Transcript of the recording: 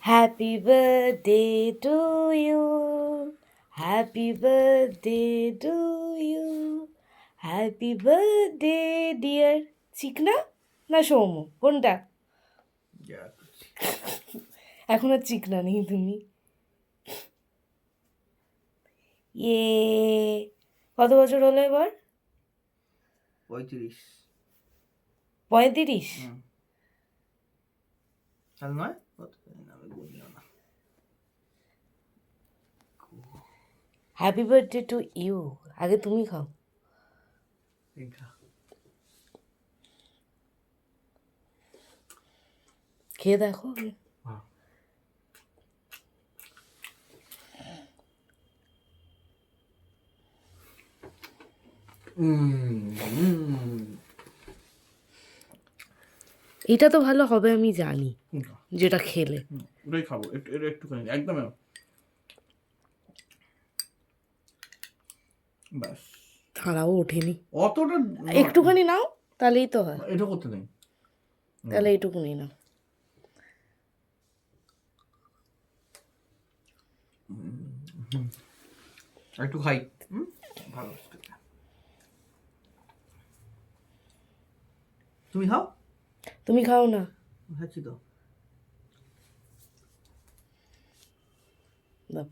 Happy birthday to you, happy birthday to you, happy birthday dear চিকনা না সৌম, কোনটা? এখন আর চিকনা নেই তুমি। ইয়ে, কত বছর হলো এবার? 35। 35? তাহলে নয় কত আমি বললাম না। হ্যাপি বার্থডে টু ইউ, আগে তুমি খাও। খেয়ে দেখো। এটা তো ভালো হবে আমি জানি, যেটা খেলে। ওটাই খাবো, এটা একটুখানি একদম ব্যাস। থালাও ওঠেনি, অতটা একটুখানি নাও তাহলেই তো হয়। এটা করতে নেই, তাহলে এইটুকুনি নাও। একটু খাই। ভালো, তুমি খাও। তুমি খাও না। খাচ্ছি তো। দাও।